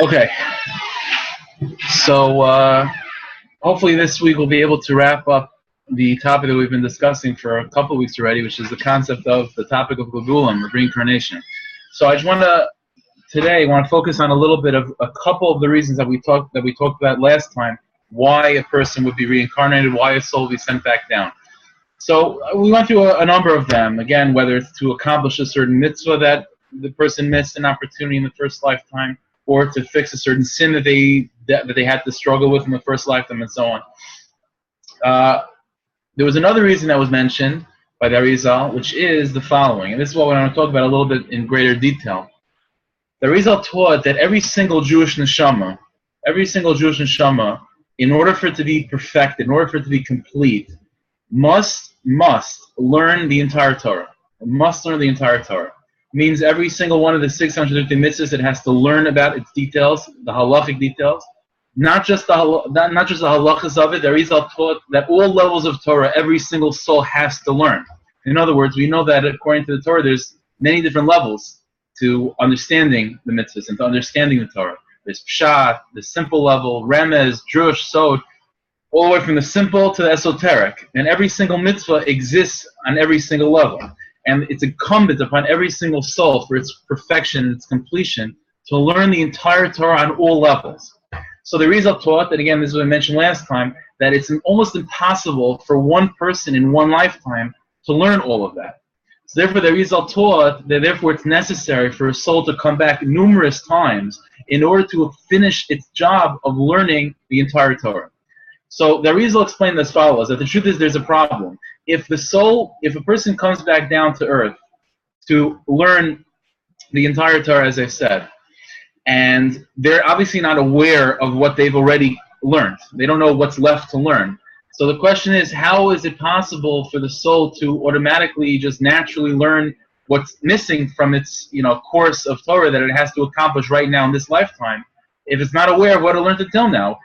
Okay, so hopefully this week we'll be able to wrap up the topic that we've been discussing for a couple of weeks already, which is the concept of the topic of Gugulam, or reincarnation. So I just want to focus on a little bit of a couple of the reasons that we talked about last time, why a person would be reincarnated, why a soul would be sent back down. So we went through a number of them, again, whether it's to accomplish a certain mitzvah that the person missed an opportunity in the first lifetime, or to fix a certain sin that they had to struggle with in the first lifetime, and so on. There was another reason that was mentioned by the Arizal, which is the following, and this is what we want to talk about a little bit in greater detail. The Arizal taught that every single Jewish neshama, in order for it to be perfected, in order for it to be complete, must learn the entire Torah. It must learn the entire Torah. Means every single one of the 650 mitzvahs, it has to learn about its details, the halachic details, not just the halachas of it. The Arizal taught that all levels of Torah, every single soul has to learn. In other words, we know that according to the Torah, there's many different levels to understanding the mitzvahs and to understanding the Torah. There's pshat, the simple level, remez, drush, sod, all the way from the simple to the esoteric. And every single mitzvah exists on every single level. And it's incumbent upon every single soul for its perfection and its completion to learn the entire Torah on all levels. So the Arizal taught that, again, this is what I mentioned last time, that it's almost impossible for one person in one lifetime to learn all of that. So therefore the Arizal taught that therefore it's necessary for a soul to come back numerous times in order to finish its job of learning the entire Torah. So the Arizal explained as follows, that the truth is there's a problem. If a person comes back down to earth to learn the entire Torah, as I said, and they're obviously not aware of what they've already learned, they don't know what's left to learn. So the question is, how is it possible for the soul to automatically just naturally learn what's missing from its course of Torah that it has to accomplish right now in this lifetime, if it's not aware of what it learned until now?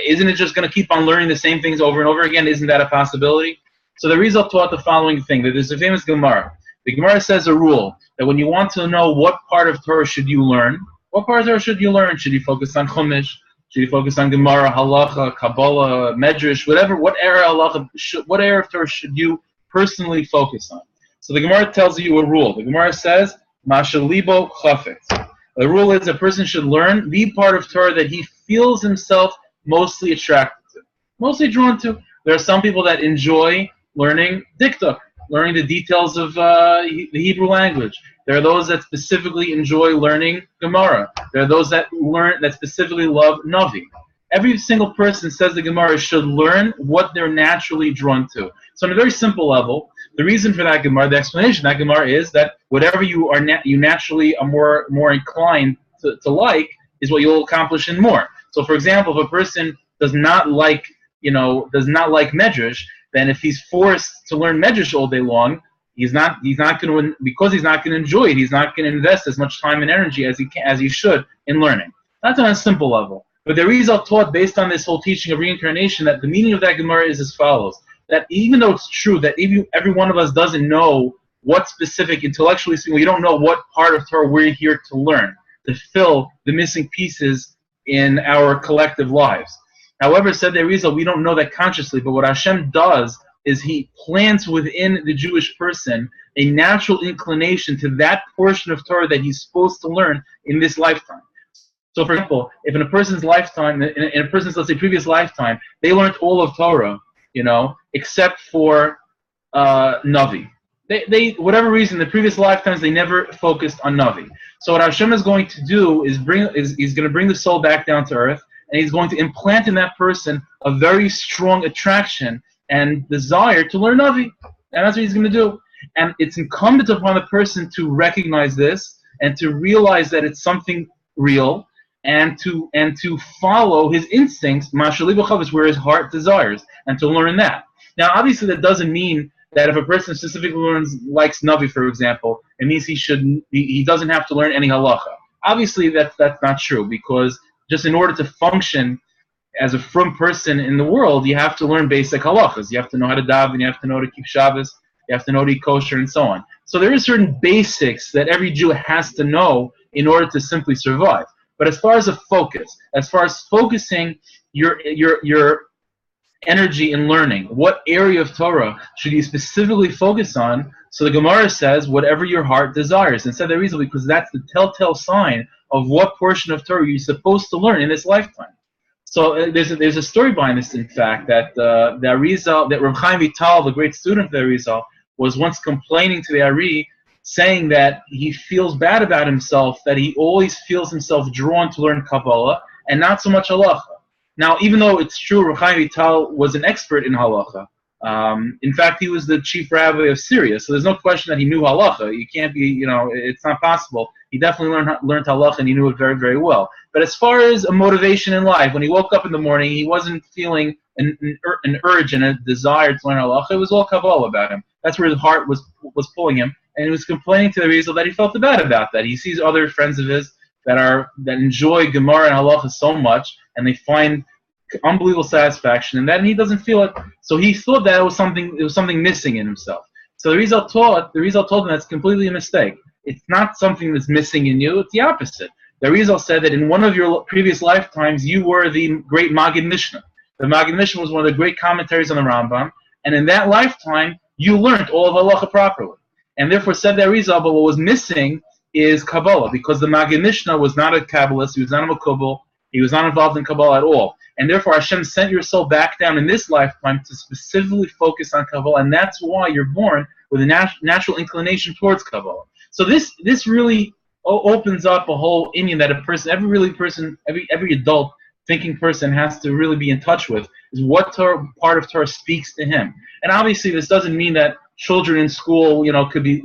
Isn't it just going to keep on learning the same things over and over again? Isn't that a possibility? So the Arizal taught the following thing, that there's a famous Gemara. The Gemara says a rule, that when you want to know what part of Torah should you learn, Should you focus on Chumash? Should you focus on Gemara, Halacha, Kabbalah, Medrash, whatever? What area of Torah should you personally focus on? So the Gemara tells you a rule. The Gemara says, Masha libo chafetz. The rule is a person should learn the part of Torah that he feels himself mostly attracted to, mostly drawn to. There are some people that enjoy learning diktuk, learning the details of the Hebrew language. There are those that specifically enjoy learning Gemara. There are those that specifically love Navi. Every single person, says the Gemara, should learn what they're naturally drawn to. So on a very simple level, the reason for that Gemara, the explanation of that Gemara is that whatever you naturally are more inclined to like is what you'll accomplish in more. So for example, if a person does not like Medrash, then if he's forced to learn Medrash all day long, he's not going to, because he's not going to enjoy it, he's not going to invest as much time and energy as he should in learning. That's on a simple level. But the Arizal taught, based on this whole teaching of reincarnation, that the meaning of that Gemara is as follows: that even though it's true that every one of us doesn't know what specific, intellectually speaking, we don't know what part of Torah we're here to learn, to fill the missing pieces in our collective lives. However, said the Arizal, we don't know that consciously, but what Hashem does is He plants within the Jewish person a natural inclination to that portion of Torah that he's supposed to learn in this lifetime. So, for example, if in a person's lifetime, in a person's, let's say, previous lifetime, they learned all of Torah, except for Navi. They whatever reason, the previous lifetimes, they never focused on Navi. So what Hashem is going to do is He's going to bring the soul back down to earth, and He's going to implant in that person a very strong attraction and desire to learn Navi. And that's what He's going to do. And it's incumbent upon the person to recognize this and to realize that it's something real, and to follow his instincts, where his heart desires, and to learn that. Now, obviously, that doesn't mean that if a person specifically likes Navi, for example, it means he doesn't have to learn any halacha. Obviously, that's not true, because just in order to function as a frum person in the world, you have to learn basic halachas. You have to know how to daven, you have to know how to keep Shabbos, you have to know to eat kosher, and so on. So there are certain basics that every Jew has to know in order to simply survive. But as far as a focus, as far as focusing your energy in learning, what area of Torah should you specifically focus on? So the Gemara says, whatever your heart desires. And said the reason because that's the telltale sign of what portion of Torah you're supposed to learn in this lifetime. So there's a story behind this, in fact, that the Arizal, that Reb Chaim Vital, the great student of the Arizal, was once complaining to the Ari, saying that he feels bad about himself, that he always feels himself drawn to learn Kabbalah and not so much halacha. Now, even though it's true, Reb Chaim Vital was an expert in halacha. In fact, he was the chief rabbi of Syria, so there's no question that he knew halacha. You can't be, it's not possible. He definitely learned halacha, and he knew it very, very well. But as far as a motivation in life, when he woke up in the morning, he wasn't feeling an urge and a desire to learn halacha. It was all Kabbalah about him. That's where his heart was pulling him, and he was complaining to the Rizal that he felt bad about that. He sees other friends of his that enjoy Gemara and halacha so much, and they find unbelievable satisfaction in that, and he doesn't feel it. So he thought that it was something missing in himself. So the Rizal told him that's completely a mistake. It's not something that's missing in you. It's the opposite. The Rizal said that in one of your previous lifetimes, you were the great Maggid Mishnah. The Maggid Mishnah was one of the great commentaries on the Rambam, and in that lifetime, you learned all of halacha properly. And therefore said that Rizal, but what was missing is Kabbalah, because the Maggid Mishnah was not a Kabbalist, he was not a Makubal, he was not involved in Kabbalah at all. And therefore Hashem sent your soul back down in this lifetime to specifically focus on Kabbalah, and that's why you're born with a natural inclination towards Kabbalah. So this really opens up a whole Indian that every adult thinking person has to really be in touch with, is what part of Torah speaks to him. And obviously this doesn't mean that children in school,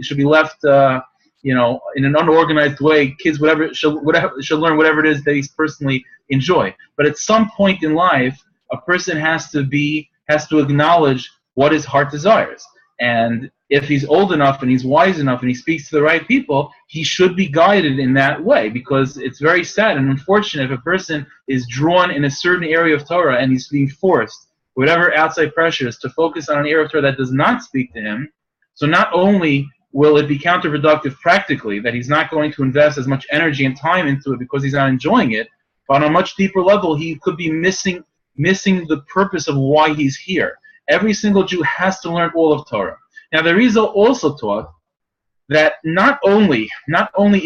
should be left in an unorganized way. Kids should learn whatever it is they personally enjoy. But at some point in life, a person has to acknowledge what his heart desires. And if he's old enough and he's wise enough and he speaks to the right people, he should be guided in that way, because it's very sad and unfortunate if a person is drawn in a certain area of Torah and he's being forced, whatever outside pressures, to focus on an area of Torah that does not speak to him. So not only will it be counterproductive practically, that he's not going to invest as much energy and time into it because he's not enjoying it, but on a much deeper level, he could be missing the purpose of why he's here. Every single Jew has to learn all of Torah. Now, the Rizal also taught that not only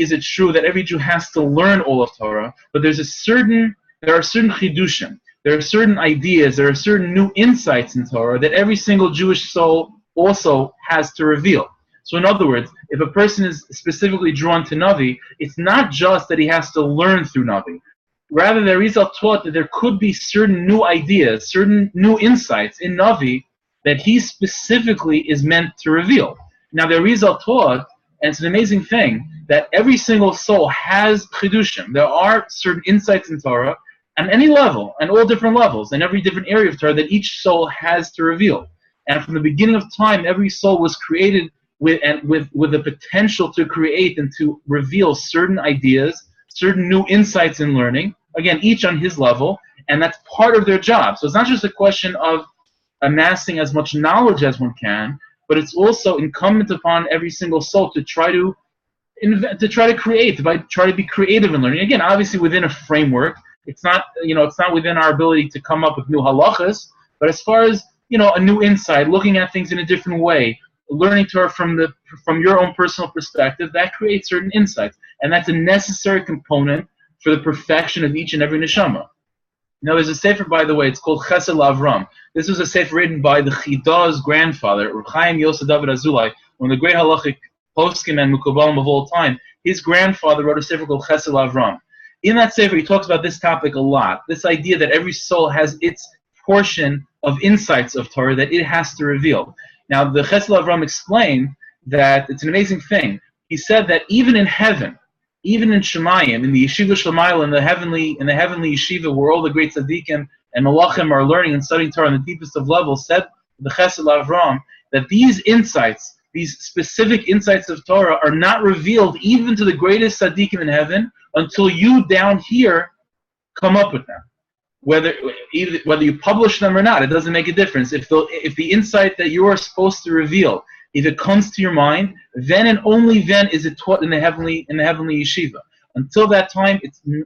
is it true that every Jew has to learn all of Torah, but there are certain chidushim, there are certain ideas, there are certain new insights in Torah that every single Jewish soul also has to reveal. So in other words, if a person is specifically drawn to Navi, it's not just that he has to learn through Navi. Rather, the Rizal taught that there could be certain new ideas, certain new insights in Navi that he specifically is meant to reveal. Now, the Rizal taught, and it's an amazing thing, that every single soul has chidushim. There are certain insights in Torah on any level, and all different levels, and every different area of Torah that each soul has to reveal. And from the beginning of time, every soul was created with the potential to create and to reveal certain ideas, certain new insights in learning, again, each on his level, and that's part of their job. So it's not just a question of amassing as much knowledge as one can, but it's also incumbent upon every single soul to try to create, to try to be creative in learning. Again, obviously within a framework. It's not within our ability to come up with new halachas, but as far as a new insight, looking at things in a different way, learning Torah from your own personal perspective, that creates certain insights, and that's a necessary component for the perfection of each and every neshama. Now, there's a sefer, by the way, it's called Chesed L'Avram. This was a sefer written by the Chida's grandfather, Reb Chaim Yosef David Azulai, one of the great halachic poskim and mukabalim of all time. His grandfather wrote a sefer called Chesed L'Avram. In that sefer, he talks about this topic a lot, this idea that every soul has its portion of insights of Torah that it has to reveal. Now, the Chesed L'Avram explained that it's an amazing thing. He said that even in heaven, even in Shemayim, in the Yeshiva Shemail, in the heavenly Yeshiva, where all the great tzaddikim and malachim are learning and studying Torah on the deepest of levels, said the Chesed L'Avram that these insights, these specific insights of Torah, are not revealed even to the greatest tzaddikim in heaven until you down here come up with them. Whether you publish them or not, it doesn't make a difference. If the insight that you are supposed to reveal, if it comes to your mind, then and only then is it taught in the heavenly yeshiva. Until that time,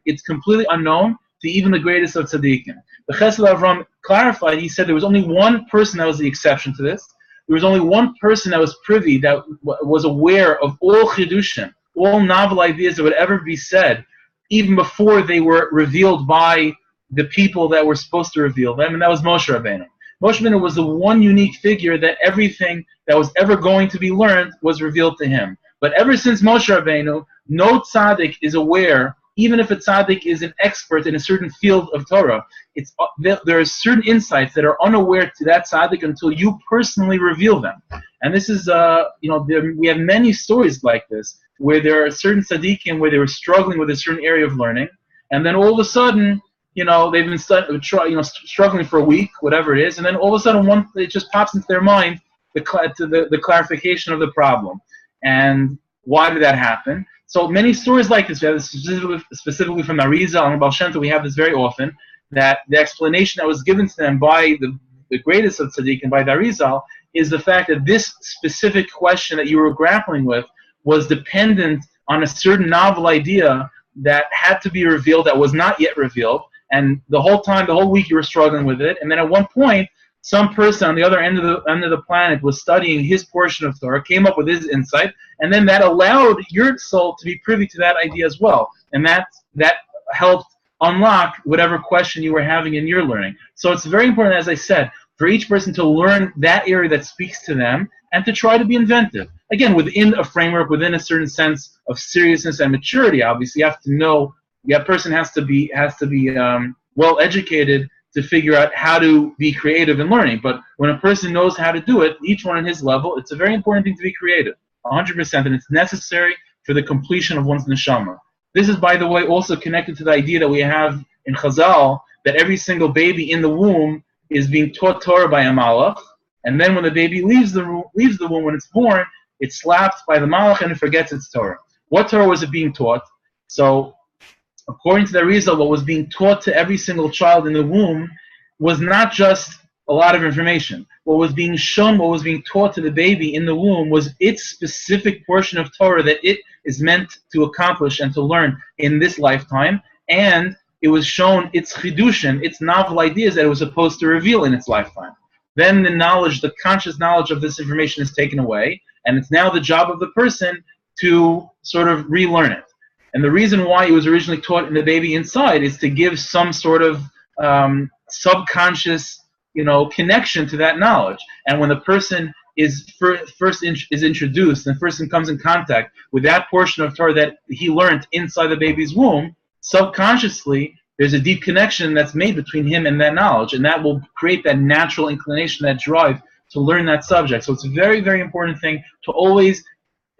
it's completely unknown to even the greatest of tzaddikim. The Chesed Avram clarified, he said there was only one person that was the exception to this. There was only one person that was privy, that was aware of all chidushim, all novel ideas that would ever be said, even before they were revealed by the people that were supposed to reveal them, and that was Moshe Rabbeinu. Moshe Rabbeinu was the one unique figure that everything that was ever going to be learned was revealed to him. But ever since Moshe Rabbeinu, no tzaddik is aware, even if a tzaddik is an expert in a certain field of Torah, there are certain insights that are unaware to that tzaddik until you personally reveal them. And this is, we have many stories like this, where there are certain tzaddikim where they were struggling with a certain area of learning, and then all of a sudden, they've been struggling for a week, whatever it is, and then all of a sudden it just pops into their mind the clarification of the problem. And why did that happen? So many stories like this, we have this specifically from Arizal and Wtntu, we have this very often, that the explanation that was given to them by the greatest of tzaddik and by the Arizal is the fact that this specific question that you were grappling with was dependent on a certain novel idea that had to be revealed that was not yet revealed, and the whole week you were struggling with it, and then at one point, some person on the other end of the planet was studying his portion of Torah, came up with his insight, and then that allowed your soul to be privy to that idea as well, and that helped unlock whatever question you were having in your learning. So it's very important, as I said, for each person to learn that area that speaks to them and to try to be inventive. Again, within a framework, within a certain sense of seriousness and maturity. Obviously, you have to know. That person has to be well educated to figure out how to be creative in learning. But when a person knows how to do it, each one on his level, it's a very important thing to be creative, 100%, and it's necessary for the completion of one's neshama. This is, by the way, also connected to the idea that we have in Chazal that every single baby in the womb is being taught Torah by a malach, and then when the baby leaves the womb, when it's born, it's slapped by the malach and it forgets its Torah. What Torah was it being taught? So, according to the Arizal, what was being taught to every single child in the womb was not just a lot of information. What was being shown, what was being taught to the baby in the womb was its specific portion of Torah that it is meant to accomplish and to learn in this lifetime, and it was shown its chidushin, its novel ideas that it was supposed to reveal in its lifetime. Then the conscious knowledge of this information is taken away, and it's now the job of the person to sort of relearn it. And the reason why it was originally taught in the baby inside is to give some sort of subconscious, connection to that knowledge. And when the person is introduced, and the person comes in contact with that portion of Torah that he learned inside the baby's womb, subconsciously there's a deep connection that's made between him and that knowledge, and that will create that natural inclination, that drive to learn that subject. So it's a very, very important thing to always,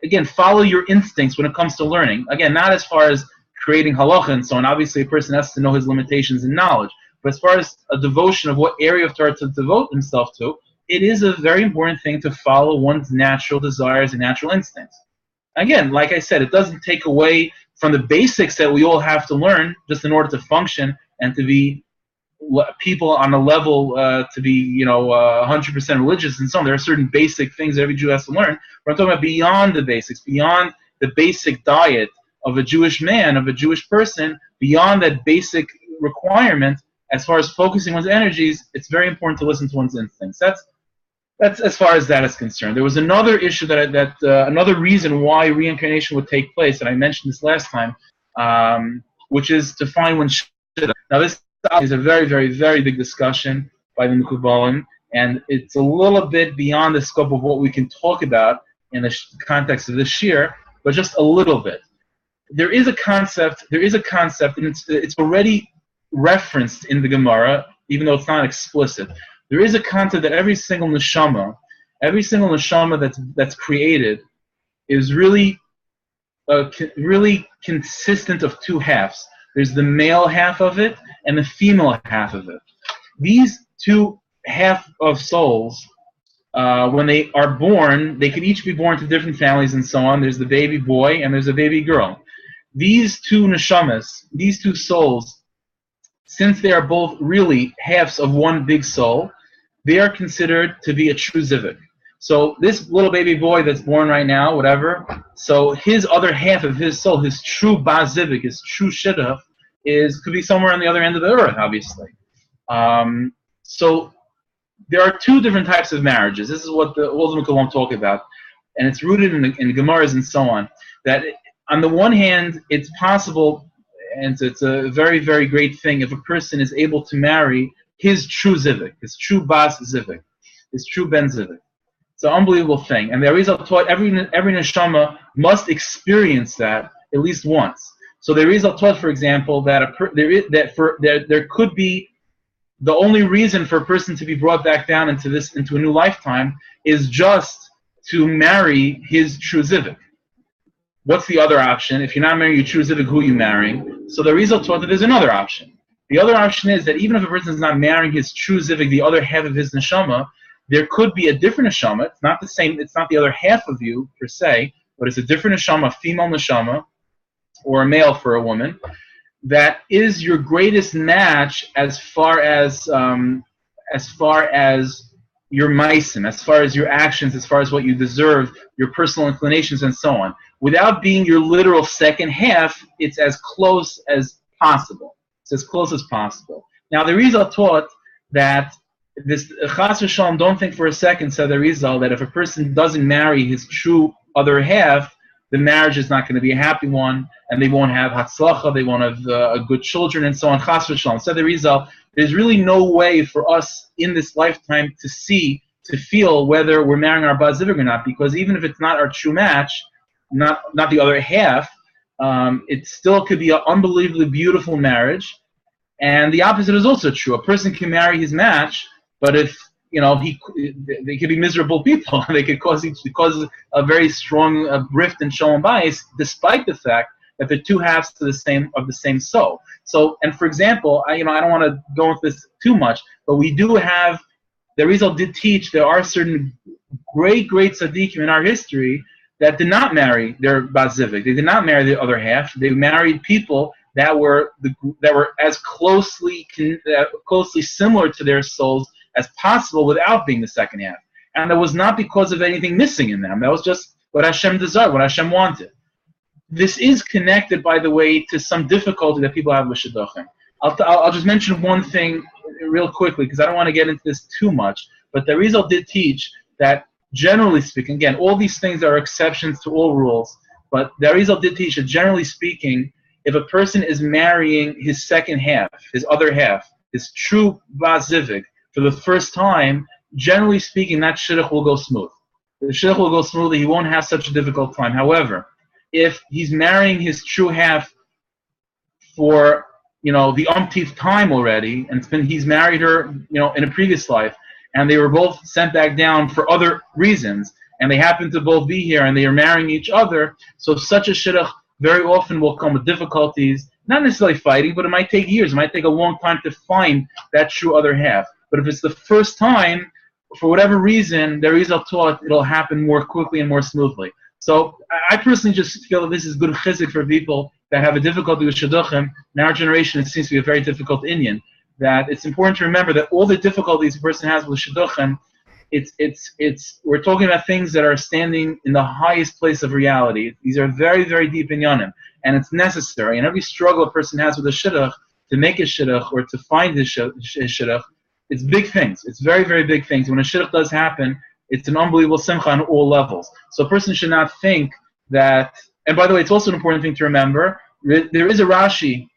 again, follow your instincts when it comes to learning. Again, not as far as creating halacha and so on. Obviously, a person has to know his limitations and knowledge. But as far as a devotion of what area of Torah to devote himself to, it is a very important thing to follow one's natural desires and natural instincts. Again, like I said, it doesn't take away from the basics that we all have to learn just in order to function and to be people on a level to be, 100% religious and so on. There are certain basic things that every Jew has to learn. But I'm talking about beyond the basics, beyond the basic diet of a Jewish man, of a Jewish person, beyond that basic requirement. As far as focusing one's energies, it's very important to listen to one's instincts. That's as far as that is concerned. There was another issue another reason why reincarnation would take place, and I mentioned this last time, which is to find one's shidduch. Now this is a very, very, very big discussion by the Mekubalim, and it's a little bit beyond the scope of what we can talk about in the context of this year, but just a little bit. There is a concept, and it's already referenced in the Gemara, even though it's not explicit. There is a concept that every single neshama that's created is really consistent of two halves. There's the male half of it and the female half of it. These two half of souls, when they are born, they could each be born to different families and so on. There's the baby boy and there's a baby girl. These two neshamas, these two souls, since they are both really halves of one big soul, they are considered to be a true zivik. So this little baby boy that's born right now, whatever, so his other half of his soul, his true bazivik, his true shidduch, could be somewhere on the other end of the earth, obviously. So there are two different types of marriages. This is what the ultimate Kalam talk about, and it's rooted in the Gemaras and so on. That on the one hand, it's possible, and it's a very, very great thing if a person is able to marry his true zivik, his true bas zivik, his true ben zivik. It's an unbelievable thing, and the Arizal taught every neshama must experience that at least once. So the Arizal taught, for example, that there could be the only reason for a person to be brought back down into a new lifetime is just to marry his true zivik. What's the other option? If you're not marrying your true zivik, who are you marrying? So the Arizal taught that there's another option. The other option is that even if a person is not marrying his true zivik, the other half of his neshama, there could be a different neshama. It's not the same. It's not the other half of you per se, but it's a different neshama, a female neshama, or a male for a woman, that is your greatest match as far as your meisim, as far as your actions, as far as what you deserve, your personal inclinations, and so on. Without being your literal second half, it's as close as possible. It's as close as possible. Now, the Rizal taught that this chas v'shalom, don't think for a second, said the Rizal, that if a person doesn't marry his true other half, the marriage is not going to be a happy one, and they won't have hatzlacha, they won't have good children, and so on. Chas v'shalom. Said the Rizal, there's really no way for us in this lifetime to feel whether we're marrying our bazivik or not, because even if it's not our true match, not the other half, it still could be an unbelievably beautiful marriage. And the opposite is also true. A person can marry his match, but if they could be miserable people. They could cause a very strong rift and shalom bayis, despite the fact that they're two halves of the same soul. So, and for example, I don't want to go into this too much, but we do have, the Rizal did teach there are certain great tzaddikim in our history that did not marry their bazivik. They did not marry the other half. They married people that were as closely similar to their souls as possible without being the second half. And that was not because of anything missing in them. That was just what Hashem desired, what Hashem wanted. This is connected, by the way, to some difficulty that people have with shidduchim. I'll just mention one thing real quickly, because I don't want to get into this too much, but the Rizal did teach that, generally speaking, again, all these things are exceptions to all rules, but the Rizal did teach that, generally speaking, if a person is marrying his second half, his other half, his true bazivik, for the first time, generally speaking, that shidduch will go smooth. The shidduch will go smoothly. He won't have such a difficult time. However, if he's marrying his true half for the umpteenth time already, and he's married her in a previous life, and they were both sent back down for other reasons, and they happen to both be here, and they are marrying each other, so such a shidduch very often will come with difficulties, not necessarily fighting, but it might take years. It might take a long time to find that true other half. But if it's the first time, for whatever reason, there is a thought it'll happen more quickly and more smoothly. So I personally just feel that this is good chizuk for people that have a difficulty with shidduchim. In our generation, it seems to be a very difficult inyan. That it's important to remember that all the difficulties a person has with shidduchim, we're talking about things that are standing in the highest place of reality. These are very, very deep in yanim, and it's necessary. And every struggle a person has with a shidduch, to make a shidduch or to find his shidduch, it's big things. It's very, very big things. When a shidduch does happen, it's an unbelievable simcha on all levels. So a person should not think that, and by the way, it's also an important thing to remember, there is a Rashi.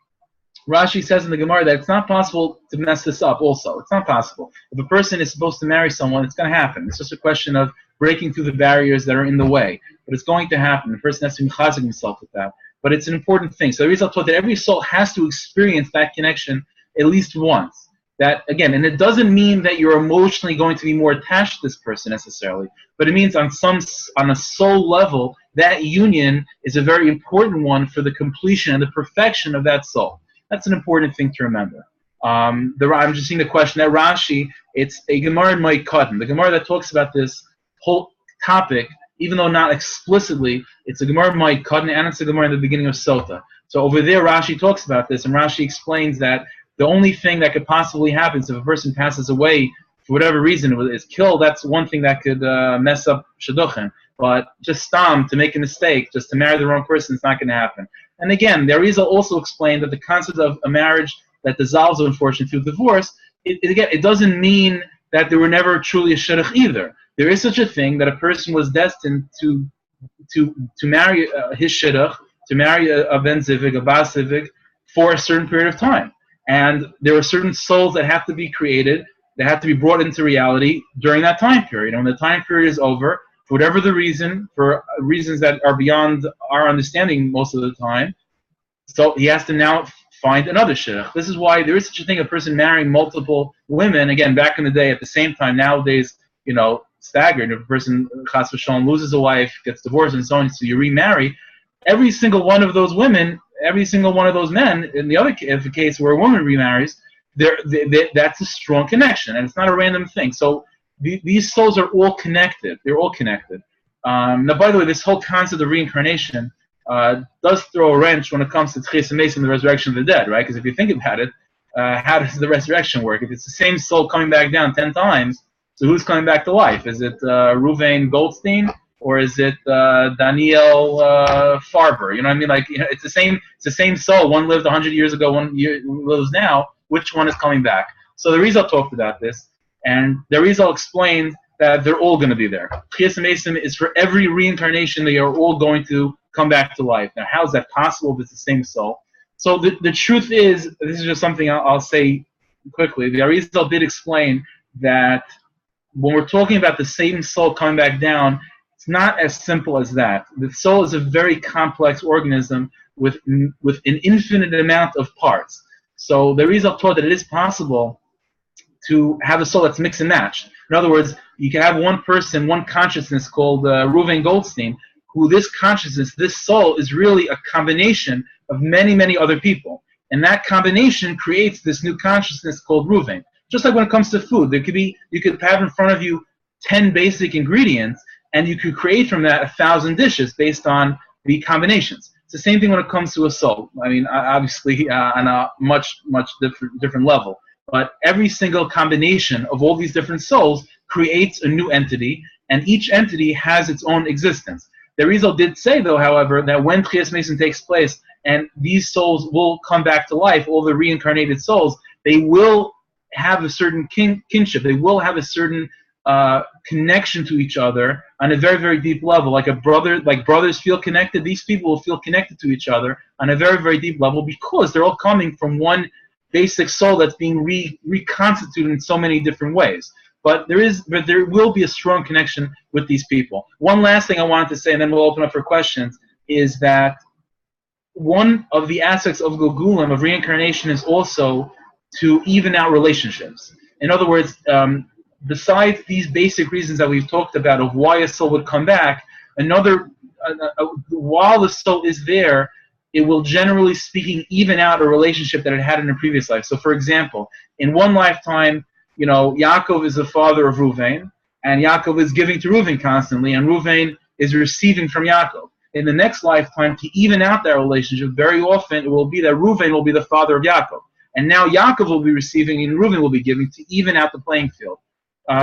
Rashi says in the Gemara that it's not possible to mess this up also. It's not possible. If a person is supposed to marry someone, it's going to happen. It's just a question of breaking through the barriers that are in the way. But it's going to happen. The person has to mechazik himself with that. But it's an important thing. So the Rizal taught that every soul has to experience that connection at least once. That, again, and it doesn't mean that you're emotionally going to be more attached to this person necessarily, but it means on a soul level, that union is a very important one for the completion and the perfection of that soul. That's an important thing to remember. I'm just seeing the question that Rashi, it's a Gemara in Moed Katan. The Gemara that talks about this whole topic, even though not explicitly, it's a Gemara in Moed Katan, and it's a Gemara in the beginning of Sota. So over there, Rashi talks about this, and Rashi explains that the only thing that could possibly happen is if a person passes away for whatever reason is killed, that's one thing that could mess up shidduchim. But just to make a mistake, just to marry the wrong person, it's not going to happen. And again, the Arizal also explained that the concept of a marriage that dissolves, unfortunately, through divorce, it doesn't mean that there were never truly a shidduch either. There is such a thing that a person was destined to marry his shidduch, to marry a ben zivig, a bas zivig, for a certain period of time. And there are certain souls that have to be created, that have to be brought into reality during that time period. And when the time period is over, for whatever the reason, for reasons that are beyond our understanding most of the time, so he has to now find another shidduch. This is why there is such a thing, a person marrying multiple women. Again, back in the day, at the same time, nowadays, staggered. If a person, chas v'shalom, loses a wife, gets divorced, and so on, so you remarry, every single one of those women, every single one of those men, in the other case where a woman remarries, that's a strong connection, and it's not a random thing. So these souls are all connected. They're all connected. Now, by the way, this whole concept of reincarnation does throw a wrench when it comes to Tchias HaMesim, the resurrection of the dead, right? Because if you think about it, how does the resurrection work? If it's the same soul coming back down 10 times, so who's coming back to life? Is it Ruvain Goldstein, or is it Daniel Farber? You know what I mean? Like, it's the same soul. One lived 100 years ago, one lives now. Which one is coming back? So the Rizal talked about this, and the Rizal explained that they're all going to be there. Tchias HaMesim is for every reincarnation, they are all going to come back to life. Now, how is that possible if it's the same soul? So the truth is, this is just something I'll say quickly. The Arizal did explain that when we're talking about the same soul coming back down, it's not as simple as that. The soul is a very complex organism with an infinite amount of parts. So the Arizal taught that it is possible to have a soul that's mix and match. In other words, you can have one person, one consciousness called Ruvain Goldstein, who this consciousness, this soul, is really a combination of many, many other people. And that combination creates this new consciousness called Ruvain. Just like when it comes to food, you could have in front of you 10 basic ingredients, and you could create from that 1,000 dishes based on the combinations. It's the same thing when it comes to a soul. I mean, obviously on a much, much different level. But every single combination of all these different souls creates a new entity, and each entity has its own existence. The Rizal did say, though, however, that when Tchias HaMesim takes place and these souls will come back to life, all the reincarnated souls, they will have a certain kinship. They will have a certain connection to each other on a very, very deep level. Like brothers feel connected, these people will feel connected to each other on a very, very deep level because they're all coming from one basic soul that's being reconstituted in so many different ways. But there will be a strong connection with these people. One last thing I wanted to say, and then we'll open up for questions, is that one of the aspects of Gulgulim, of reincarnation, is also to even out relationships. In other words, besides these basic reasons that we've talked about of why a soul would come back, while the soul is there, it will, generally speaking, even out a relationship that it had in a previous life. So, for example, in one lifetime, Yaakov is the father of Ruvain, and Yaakov is giving to Ruvain constantly, and Ruvain is receiving from Yaakov. In the next lifetime, to even out that relationship, very often it will be that Ruvain will be the father of Yaakov. And now Yaakov will be receiving and Ruvain will be giving to even out the playing field.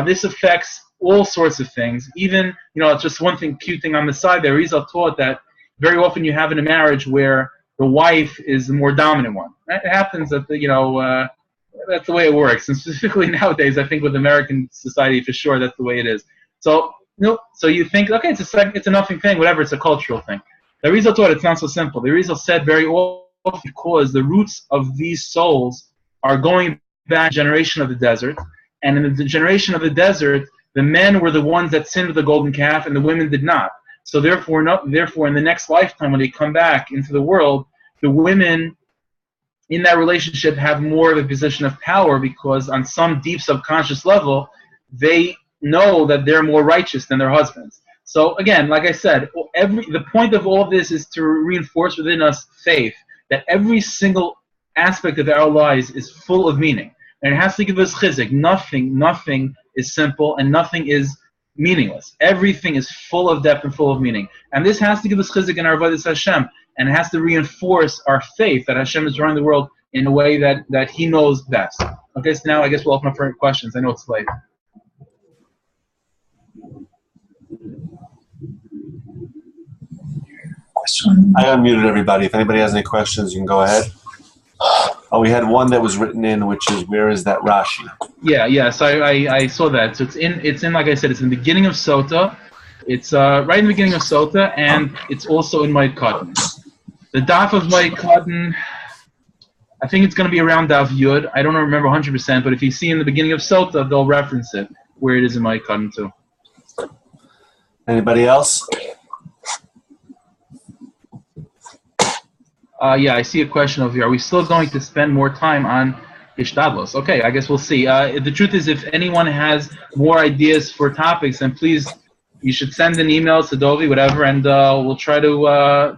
This affects all sorts of things. Even, it's just one cute thing on the side there. Rizal taught that very often you have in a marriage where the wife is the more dominant one. It happens that, that's the way it works. And specifically nowadays, I think with American society, for sure, that's the way it is. So, so you think, okay, it's a nothing thing, whatever, it's a cultural thing. The Rizal taught it's not so simple. The Rizal said very often because the roots of these souls are going back to the generation of the desert. And in the generation of the desert, the men were the ones that sinned with the golden calf, and the women did not. So therefore, in the next lifetime, when they come back into the world, the women in that relationship have more of a position of power because on some deep subconscious level, they know that they're more righteous than their husbands. So again, like I said, the point of all of this is to reinforce within us faith that every single aspect of our lives is full of meaning. And it has to give us chizuk. Nothing is simple and nothing is meaningless. Everything is full of depth and full of meaning. And this has to give us chizuk in our avodas Hashem, and it has to reinforce our faith that Hashem is running the world in a way that He knows best. Okay, so now I guess we'll open up for questions. I know it's late. I unmuted everybody. If anybody has any questions, you can go ahead. Oh, we had one that was written in, which is, where is that Rashi? Yeah. So I saw that. So it's in like I said, it's in the beginning of Sota. It's right in the beginning of Sota, and it's also in my cotton. The daf of my cotton, I think it's going to be around daf Yud. I don't remember 100%, but if you see in the beginning of Sota, they'll reference it where it is in my cotton too. Anybody else? Yeah, I see a question over here. Are we still going to spend more time on Ishtadlos? Okay, I guess we'll see. The truth is, if anyone has more ideas for topics, then please, you should send an email to Dovi, whatever, and we'll try to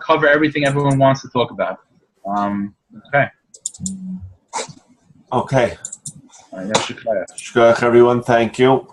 cover everything everyone wants to talk about. Okay. Okay. Shukayach. Shukayach, everyone. Thank you.